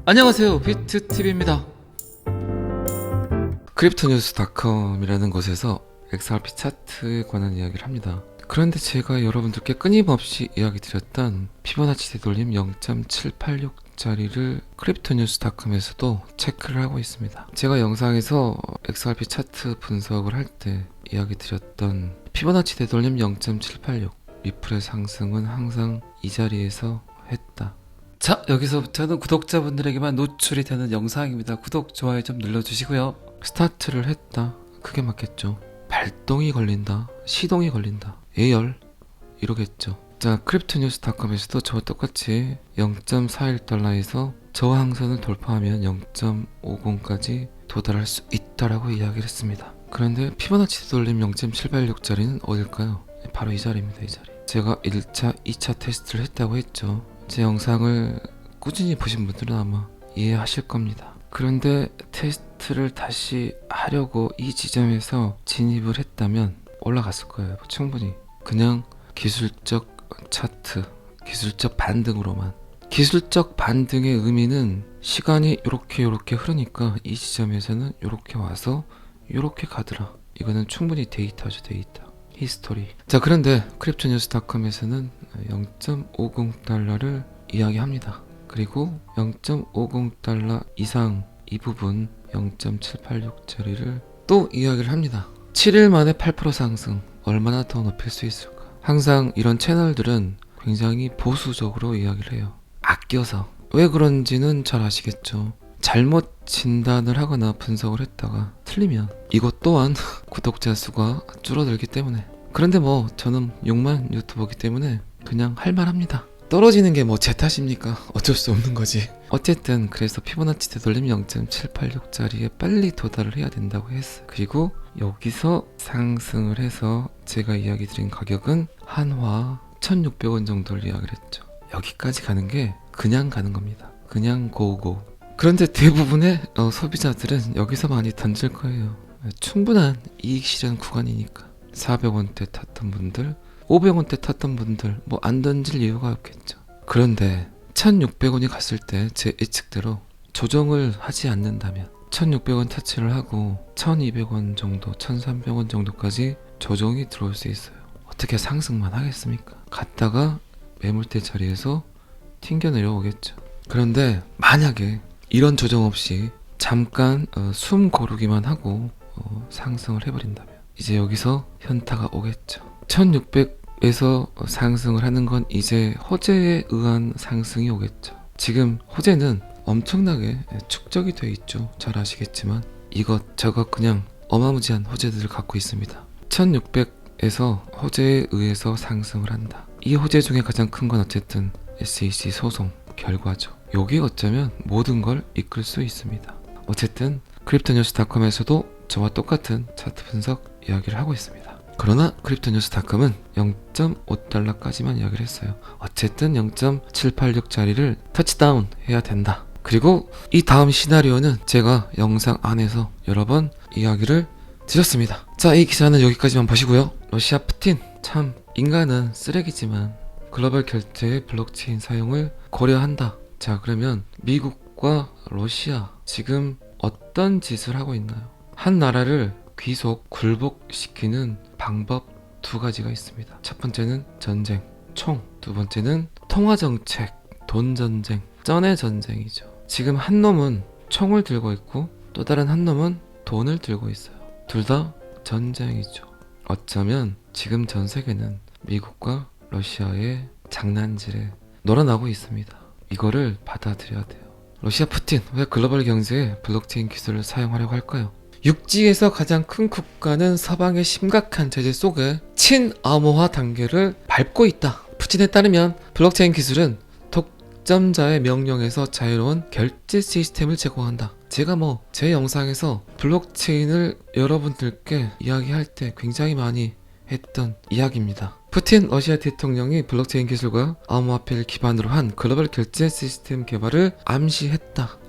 안녕하세요, 비트TV입니다. 크립토뉴스닷컴이라는 곳에서 XRP 차트에 관한 이야기를 합니다. 그런데 제가 여러분들께 끊임없이 이야기 드렸던 피보나치 되돌림 0.786짜리를 크립토뉴스닷컴에서도 체크를 하고 있습니다. 제가 영상에서 XRP 차트 분석을 할 때 이야기 드렸던 피보나치 되돌림 0.786 리플의 상승은 항상 이 자리에서 했다. 자, 여기서부터는 구독자분들에게만 노출이 되는 영상입니다. 구독, 좋아요 좀 눌러주시고요. 스타트를 했다. 그게 맞겠죠. 발동이 걸린다. 시동이 걸린다. 예열 이러겠죠. 자, 크립토뉴스닷컴에서도 저와 똑같이 0.41달러에서 저항선을 돌파하면 0.50까지 도달할 수 있다라고 이야기를 했습니다. 그런데 피보나치 되돌림 0.786짜리는 어딜까요? 바로 이 자리입니다. 이 자리. 제가 1차, 2차 테스트를 했다고 했죠. 제 영상을 꾸준히 보신 분들은 아마 이해하실 겁니다. 그런데 테스트를 다시 하려고 이 지점에서 진입을 했다면 올라갔을 거예요. 충분히. 그냥 기술적 차트, 기술적 반등으로만. 기술적 반등의 의미는 시간이 요렇게 흐르니까 이 지점에서는 요렇게 와서 요렇게 가더라. 이거는 충분히 데이터죠, 데이터. 히스토리. 자, 그런데 크립토뉴스닷컴에서는 0.50달러를 이야기합니다. 그리고 0.50달러 이상 이 부분 0.786짜리를 또 이야기를 합니다. 7일 만에 8% 상승, 얼마나 더 높일 수 있을까? 항상 이런 채널들은 굉장히 보수적으로 이야기를 해요. 아껴서. 왜 그런지는 잘 아시겠죠? 잘못 진단을 하거나 분석을 했다가 틀리면 이것 또한 구독자 수가 줄어들기 때문에. 그런데 뭐 저는 6만 유튜버기 때문에 그냥 할만합니다. 떨어지는 게 뭐 제 탓입니까? 어쩔 수 없는 거지. 어쨌든 그래서 피보나치 되돌림 0.786짜리에 빨리 도달을 해야 된다고 했어요. 그리고 여기서 상승을 해서 제가 이야기 드린 가격은 한화 1600원 정도를 이야기를 했죠. 여기까지 가는 게 그냥 가는 겁니다. 그냥 고고. 그런데 대부분의 소비자들은 여기서 많이 던질 거예요. 충분한 이익 실현 구간이니까. 400원대 탔던 분들, 500원대 탔던 분들 뭐 안 던질 이유가 없겠죠. 그런데 1600원이 갔을 때 제 예측대로 조정을 하지 않는다면 1600원 터치를 하고 1200원 정도, 1300원 정도까지 조정이 들어올 수 있어요. 어떻게 상승만 하겠습니까? 갔다가 매물대 자리에서 튕겨 내려오겠죠. 그런데 만약에 이런 조정 없이 잠깐 숨 고르기만 하고 상승을 해버린다면 이제 여기서 현타가 오겠죠. 1600에서 상승을 하는 건 이제 호재에 의한 상승이 오겠죠. 지금 호재는 엄청나게 축적이 돼 있죠. 잘 아시겠지만 이것저것 그냥 어마무지한 호재들을 갖고 있습니다. 1600에서 호재에 의해서 상승을 한다. 이 호재 중에 가장 큰 건 어쨌든 SEC 소송 결과죠. 여기 어쩌면 모든 걸 이끌 수 있습니다. 어쨌든 크립토뉴스닷컴에서도 저와 똑같은 차트 분석 이야기를 하고 있습니다. 그러나 크립토뉴스닷컴은 0.5달러까지만 이야기를 했어요. 어쨌든 0.786짜리를 터치다운 해야 된다. 그리고 이 다음 시나리오는 제가 영상 안에서 여러 번 이야기를 드렸습니다. 자, 이 기사는 여기까지만 보시고요. 러시아 푸틴, 참 인간은 쓰레기지만 글로벌 결제의 블록체인 사용을 고려한다. 자, 그러면 미국과 러시아 지금 어떤 짓을 하고 있나요? 한 나라를 귀속, 굴복시키는 방법 두 가지가 있습니다. 첫 번째는 전쟁, 총. 두 번째는 통화정책, 돈전쟁, 쩐의 전쟁이죠. 지금 한 놈은 총을 들고 있고 또 다른 한 놈은 돈을 들고 있어요. 둘 다 전쟁이죠. 어쩌면 지금 전 세계는 미국과 러시아의 장난질에 놀아나고 있습니다. 이거를 받아들여야 돼요. 러시아 푸틴, 왜 글로벌 경제에 블록체인 기술을 사용하려고 할까요? 육지에서 가장 큰 국가는 서방의 심각한 제재 속에 친암호화 단계를 밟고 있다. 푸틴에 따르면 블록체인 기술은 독점자의 명령에서 자유로운 결제 시스템을 제공한다. 제가 제 영상에서 블록체인을 여러분들께 이야기할 때 굉장히 많이 했던 이야기입니다. 푸틴 러시아 대통령이 블록체인 기술과 암호화폐를 기반으로 한 글로벌 결제 시스템 개발을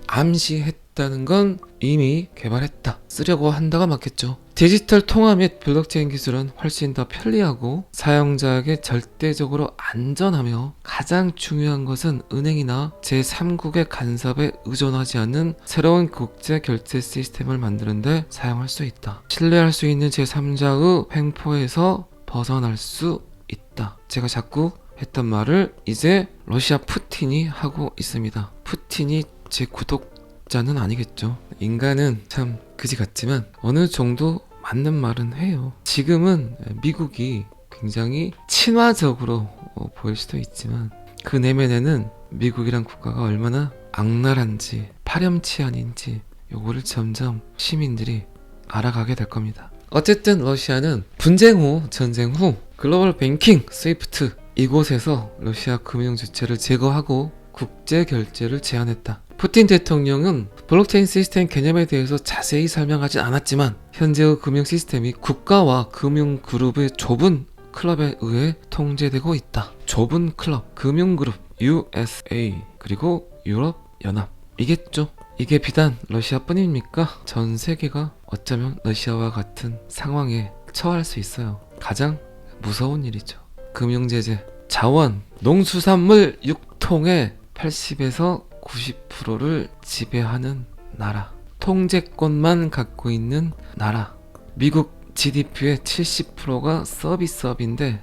암시했다는 건 이미 개발했다. 쓰려고 한다가 맞겠죠. 디지털 통화 및 블록체인 기술은 훨씬 더 편리하고 사용자에게 절대적으로 안전하며 가장 중요한 것은 은행이나 제3국의 간섭에 의존하지 않는 새로운 국제 결제 시스템을 만드는데 사용할 수 있다. 신뢰할 수 있는 제3자의 횡포에서 벗어날 수 있다. 제가 자꾸 했던 말을 이제 러시아 푸틴이 하고 있습니다. 푸틴이 제 구독자는 아니겠죠. 인간은 참 그지 같지만 어느 정도 맞는 말은 해요. 지금은 미국이 굉장히 친화적으로 보일 수도 있지만 그 내면에는 미국이란 국가가 얼마나 악랄한지 파렴치한인지 요거를 점점 시민들이 알아가게 될 겁니다. 어쨌든 러시아는 분쟁 후 전쟁 후 글로벌 뱅킹 스위프트 이곳에서 러시아 금융 주체를 제거하고 국제 결제를 제한했다. 푸틴 대통령은 블록체인 시스템 개념에 대해서 자세히 설명하지 않았지만 현재의 금융 시스템이 국가와 금융 그룹의 좁은 클럽에 의해 통제되고 있다. 좁은 클럽, 금융 그룹, USA 그리고 유럽 연합 이겠죠. 이게 비단 러시아뿐입니까? 전 세계가 어쩌면 러시아와 같은 상황에 처할 수 있어요. 가장 무서운 일이죠. 금융제재, 자원, 농수산물 육통의 80에서 90%를 지배하는 나라, 통제권만 갖고 있는 나라. 미국 GDP의 70%가 서비스업인데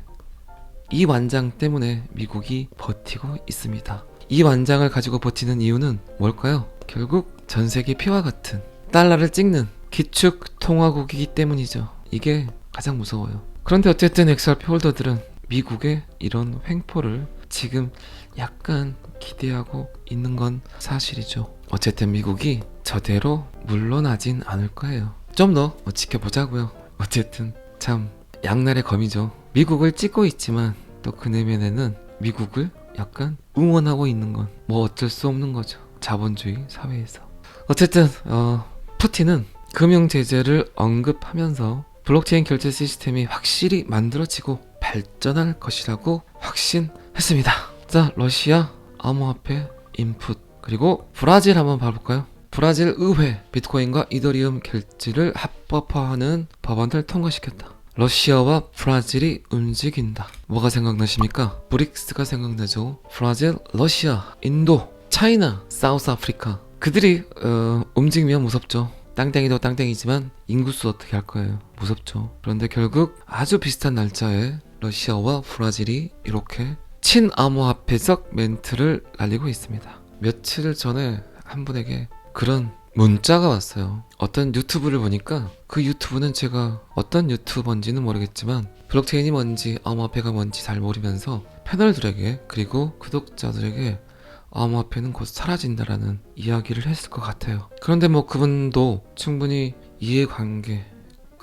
이 완장 때문에 미국이 버티고 있습니다. 이 완장을 가지고 버티는 이유는 뭘까요? 결국 전 세계 피와 같은 달러를 찍는 기축 통화국이기 때문이죠. 이게 가장 무서워요. 그런데 어쨌든 XRP 홀더들은 미국의 이런 횡포를 지금 약간 기대하고 있는 건 사실이죠. 어쨌든 미국이 저대로 물러나진 않을 거예요. 좀 더 지켜보자고요. 어쨌든 참 양날의 검이죠. 미국을 찍고 있지만 또 그 내면에는 미국을 약간 응원하고 있는 건 뭐 어쩔 수 없는 거죠. 자본주의 사회에서. 어쨌든 푸틴은 금융 제재를 언급하면서 블록체인 결제 시스템이 확실히 만들어지고 발전할 것이라고 확신했습니다. 자, 러시아 암호화폐 인풋 그리고 브라질 한번 봐볼까요? 브라질 의회 비트코인과 이더리움 결제를 합법화하는 법안을 통과시켰다. 러시아와 브라질이 움직인다. 뭐가 생각나십니까? 브릭스가 생각나죠. 브라질, 러시아, 인도, 차이나, 사우스 아프리카. 그들이 움직이면 무섭죠. 땅땡이도 땅땡이지만 인구수 어떻게 할 거예요? 무섭죠. 그런데 결국 아주 비슷한 날짜에 러시아와 브라질이 이렇게 친암호화폐적 멘트를 날리고 있습니다. 며칠 전에 한 분에게 그런 문자가 왔어요. 어떤 유튜브를 보니까 그 유튜브는 제가 어떤 유튜버인지는 모르겠지만 블록체인이 뭔지 암호화폐가 뭔지 잘 모르면서 패널들에게 그리고 구독자들에게 암호화폐는 곧 사라진다라는 이야기를 했을 것 같아요. 그런데 뭐 그분도 충분히 이해관계가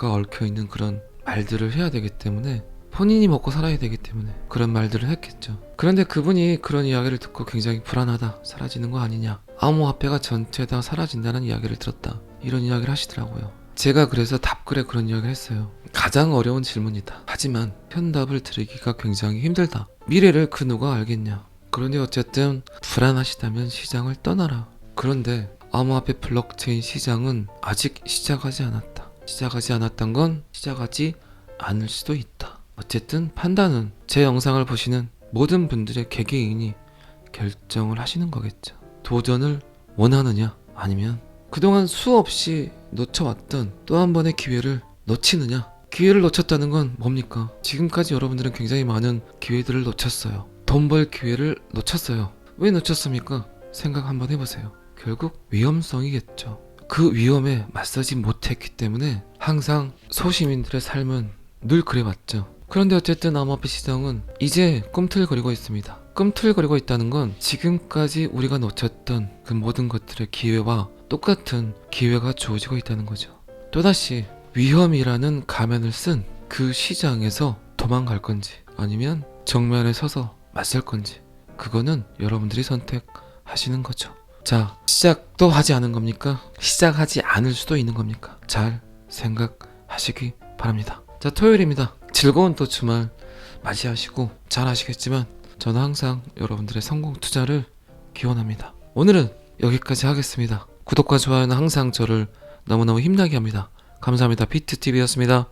얽혀있는 그런 말들을 해야 되기 때문에 본인이 먹고 살아야 되기 때문에 그런 말들을 했겠죠. 그런데 그분이 그런 이야기를 듣고 굉장히 불안하다, 사라지는 거 아니냐, 암호화폐가 전체 다 사라진다는 이야기를 들었다, 이런 이야기를 하시더라고요. 제가 그래서 답글에 그런 이야기를 했어요. 가장 어려운 질문이다. 하지만 현답을 드리기가 굉장히 힘들다. 미래를 그 누가 알겠냐. 그런데 어쨌든 불안하시다면 시장을 떠나라. 그런데 암호화폐 블록체인 시장은 아직 시작하지 않았다. 시작하지 않았던 건 시작하지 않을 수도 있다. 어쨌든 판단은 제 영상을 보시는 모든 분들의 개개인이 결정을 하시는 거겠죠. 도전을 원하느냐 아니면 그동안 수없이 놓쳐왔던 또 한 번의 기회를 놓치느냐. 기회를 놓쳤다는 건 뭡니까? 지금까지 여러분들은 굉장히 많은 기회들을 놓쳤어요. 돈 벌 기회를 놓쳤어요. 왜 놓쳤습니까? 생각 한번 해보세요. 결국 위험성이겠죠. 그 위험에 맞서지 못했기 때문에 항상 소시민들의 삶은 늘 그래왔죠. 그런데 어쨌든 암호화폐 시장은 이제 꿈틀거리고 있습니다. 꿈틀거리고 있다는 건 지금까지 우리가 놓쳤던 그 모든 것들의 기회와 똑같은 기회가 주어지고 있다는 거죠. 또다시 위험이라는 가면을 쓴 그 시장에서 도망갈 건지 아니면 정면에 서서 맞설 건지 그거는 여러분들이 선택하시는 거죠. 자, 시작도 하지 않은 겁니까? 시작하지 않을 수도 있는 겁니까? 잘 생각하시기 바랍니다. 자, 토요일입니다. 즐거운 또 주말 맞이하시고 잘 아시겠지만 저는 항상 여러분들의 성공 투자를 기원합니다. 오늘은 여기까지 하겠습니다. 구독과 좋아요는 항상 저를 너무너무 힘나게 합니다. 감사합니다. 피트TV였습니다.